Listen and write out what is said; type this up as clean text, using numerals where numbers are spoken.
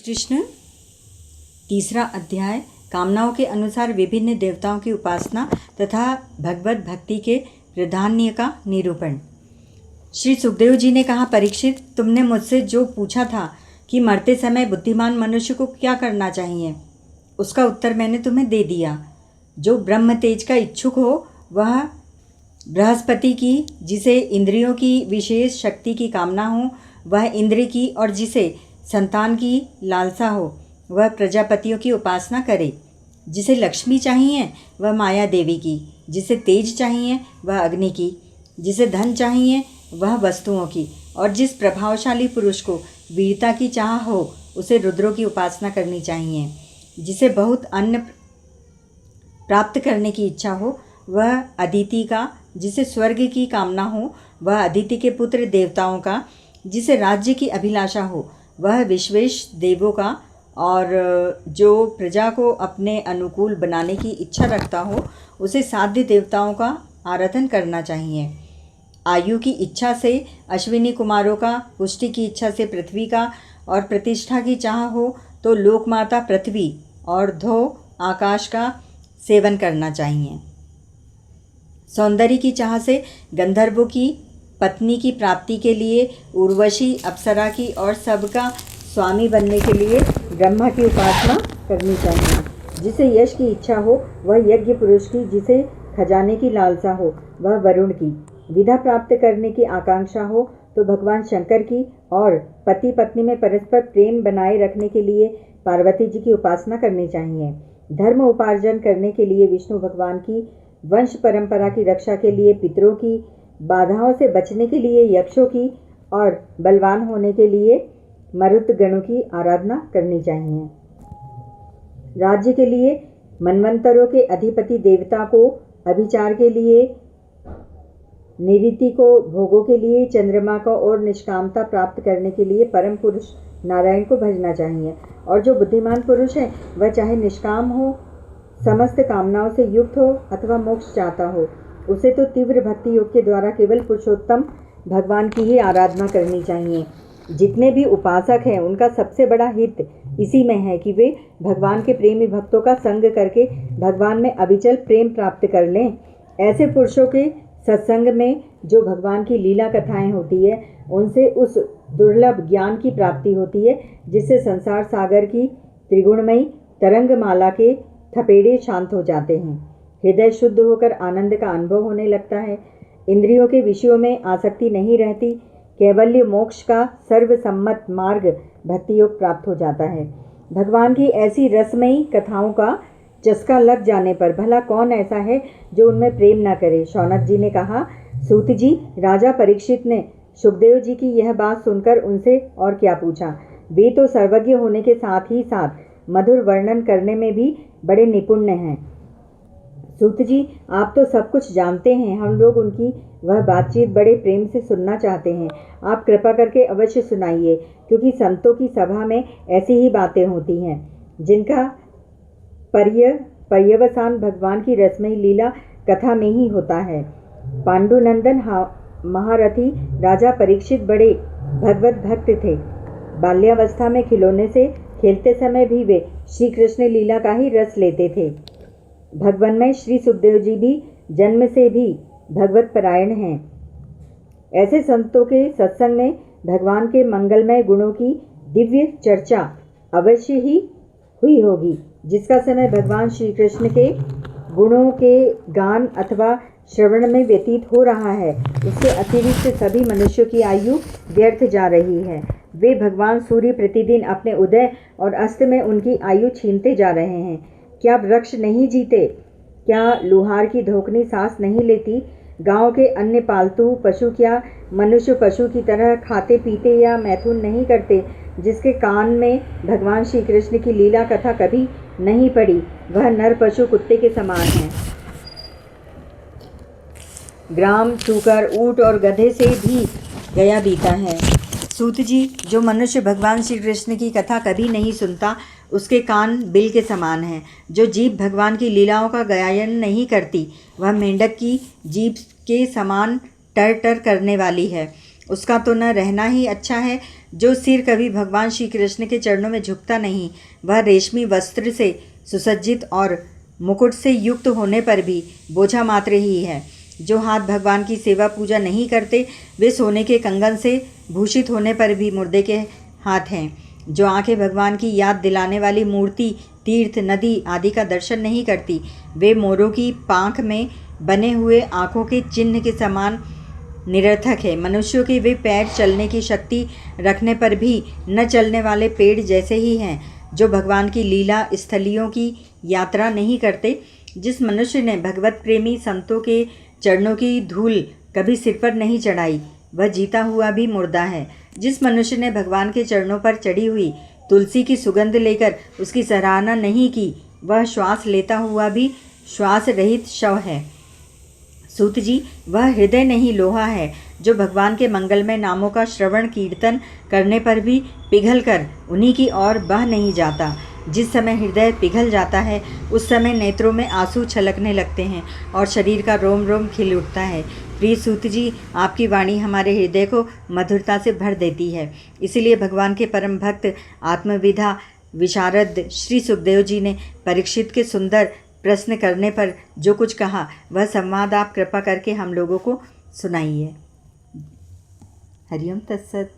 कृष्ण। तीसरा अध्याय कामनाओं के अनुसार विभिन्न देवताओं की उपासना तथा भगवत भक्ति के प्राधान्य का निरूपण। श्री सुखदेव जी ने कहा, परीक्षित, तुमने मुझसे जो पूछा था कि मरते समय बुद्धिमान मनुष्य को क्या करना चाहिए, उसका उत्तर मैंने तुम्हें दे दिया। जो ब्रह्म तेज का इच्छुक हो वह बृहस्पति की, जिसे इंद्रियों की विशेष शक्ति की कामना हो वह इंद्र की, और जिसे संतान की लालसा हो वह प्रजापतियों की उपासना करे। जिसे लक्ष्मी चाहिए वह माया देवी की, जिसे तेज चाहिए वह अग्नि की, जिसे धन चाहिए वह वस्तुओं की, और जिस प्रभावशाली पुरुष को वीरता की चाह हो उसे रुद्रों की उपासना करनी चाहिए। जिसे बहुत अन्न प्राप्त करने की इच्छा हो वह अदिति का, जिसे स्वर्ग की कामना हो वह अदिति के पुत्र देवताओं का, जिसे राज्य की अभिलाषा हो वह विश्वेश देवों का, और जो प्रजा को अपने अनुकूल बनाने की इच्छा रखता हो उसे साध्य देवताओं का आराधन करना चाहिए। आयु की इच्छा से अश्विनी कुमारों का, पुष्टि की इच्छा से पृथ्वी का, और प्रतिष्ठा की चाह हो तो लोकमाता पृथ्वी और धो आकाश का सेवन करना चाहिए। सौंदर्य की चाह से गंधर्वों की पत्नी की प्राप्ति के लिए उर्वशी अप्सरा की, और सबका स्वामी बनने के लिए ब्रह्मा की उपासना करनी चाहिए। जिसे यश की इच्छा हो वह यज्ञ पुरुष की, जिसे खजाने की लालसा हो वह वरुण की, विद्या प्राप्त करने की आकांक्षा हो तो भगवान शंकर की, और पति पत्नी में परस्पर प्रेम बनाए रखने के लिए पार्वती जी की उपासना करनी चाहिए। धर्म उपार्जन करने के लिए विष्णु भगवान की, वंश परंपरा की रक्षा के लिए पितरों की, बाधाओं से बचने के लिए यक्षों की, और बलवान होने के लिए मरुत गणों की आराधना करनी चाहिए। राज्य के लिए मनवंतरों के अधिपति देवता को, अभिचार के लिए निरीति को, भोगों के लिए चंद्रमा को, और निष्कामता प्राप्त करने के लिए परम पुरुष नारायण को भजना चाहिए। और जो बुद्धिमान पुरुष है वह चाहे निष्काम हो, समस्त कामनाओं से युक्त हो अथवा मोक्ष चाहता हो, उसे तो तीव्र भक्ति योग के द्वारा केवल पुरुषोत्तम भगवान की ही आराधना करनी चाहिए। जितने भी उपासक हैं उनका सबसे बड़ा हित इसी में है कि वे भगवान के प्रेमी भक्तों का संग करके भगवान में अविचल प्रेम प्राप्त कर लें। ऐसे पुरुषों के सत्संग में जो भगवान की लीला कथाएं होती है उनसे उस दुर्लभ ज्ञान की प्राप्ति होती है जिससे संसार सागर की त्रिगुणमयी तरंगमाला के थपेड़े शांत हो जाते हैं। हृदय शुद्ध होकर आनंद का अनुभव होने लगता है। इंद्रियों के विषयों में आसक्ति नहीं रहती। कैवल्य मोक्ष का सर्वसम्मत मार्ग भक्ति योग प्राप्त हो जाता है। भगवान की ऐसी रसमयी कथाओं का चस्का लग जाने पर भला कौन ऐसा है जो उनमें प्रेम न करे। शौनक जी ने कहा, सूत जी, राजा परीक्षित ने सुखदेव जी की यह बात सुनकर उनसे और क्या पूछा। वे तो सर्वज्ञ होने के साथ ही साथ मधुर वर्णन करने में भी बड़े निपुण हैं। सूत जी, आप तो सब कुछ जानते हैं, हम लोग उनकी वह बातचीत बड़े प्रेम से सुनना चाहते हैं। आप कृपा करके अवश्य सुनाइए, क्योंकि संतों की सभा में ऐसी ही बातें होती हैं जिनका पर्यवसान भगवान की रसमयी लीला कथा में ही होता है। पांडुनंदन महारथी राजा परीक्षित बड़े भगवत भक्त थे। बाल्यावस्था में खिलौने से खेलते समय भी वे श्री कृष्ण लीला का ही रस लेते थे। भगवान श्री सुखदेव जी भी जन्म से भी भगवत परायण हैं। ऐसे संतों के सत्संग में भगवान के मंगलमय गुणों की दिव्य चर्चा अवश्य ही हुई होगी। जिसका समय भगवान श्री कृष्ण के गुणों के गान अथवा श्रवण में व्यतीत हो रहा है, उससे अतिरिक्त सभी मनुष्यों की आयु व्यर्थ जा रही है। वे भगवान सूर्य प्रतिदिन अपने उदय और अस्त में उनकी आयु छीनते जा रहे हैं। क्या वृक्ष नहीं जीते? क्या लुहार की धोकनी सांस नहीं लेती? गांव के अन्य पालतू पशु क्या मनुष्य पशु की तरह खाते पीते या मैथुन नहीं करते? जिसके कान में भगवान श्री कृष्ण की लीला कथा कभी नहीं पड़ी वह नर पशु कुत्ते के समान है। ग्राम चूकर ऊंट और गधे से भी गया बीता है। सूत जी, जो मनुष्य भगवान श्री कृष्ण की कथा कभी नहीं सुनता उसके कान बिल के समान हैं। जो जीभ भगवान की लीलाओं का गायन नहीं करती वह मेंढक की जीभ के समान टर टर करने वाली है। उसका तो न रहना ही अच्छा है। जो सिर कभी भगवान श्री कृष्ण के चरणों में झुकता नहीं, वह रेशमी वस्त्र से सुसज्जित और मुकुट से युक्त होने पर भी बोझा मात्र ही है। जो हाथ भगवान की सेवा पूजा नहीं करते, वे सोने के कंगन से भूषित होने पर भी मुर्दे के हाथ हैं। जो आंखें भगवान की याद दिलाने वाली मूर्ति, तीर्थ, नदी आदि का दर्शन नहीं करती, वे मोरों की पाँख में बने हुए आँखों के चिन्ह के समान निरर्थक है। मनुष्यों के वे पैर चलने की शक्ति रखने पर भी न चलने वाले पेड़ जैसे ही हैं, जो भगवान की लीला स्थलियों की यात्रा नहीं करते। जिस मनुष्य ने भगवत प्रेमी संतों के चरणों की धूल कभी सिर पर नहीं चढ़ाई, वह जीता हुआ भी मुर्दा है। जिस मनुष्य ने भगवान के चरणों पर चढ़ी हुई तुलसी की सुगंध लेकर उसकी सराहना नहीं की, वह श्वास लेता हुआ भी श्वास रहित शव है। सूत जी, वह हृदय नहीं लोहा है, जो भगवान के मंगलमय नामों का श्रवण कीर्तन करने पर भी पिघल कर उन्हीं की ओर बह नहीं जाता। जिस समय हृदय पिघल जाता है, उस समय नेत्रों में आंसू छलकने लगते हैं और शरीर का रोम रोम खिल उठता है। प्रिय सूत जी, आपकी वाणी हमारे हृदय को मधुरता से भर देती है। इसीलिए भगवान के परम भक्त आत्मविदा विशारद श्री सुखदेव जी ने परीक्षित के सुंदर प्रश्न करने पर जो कुछ कहा, वह संवाद आप कृपा करके हम लोगों को सुनाइए। हरिओम तत्सत।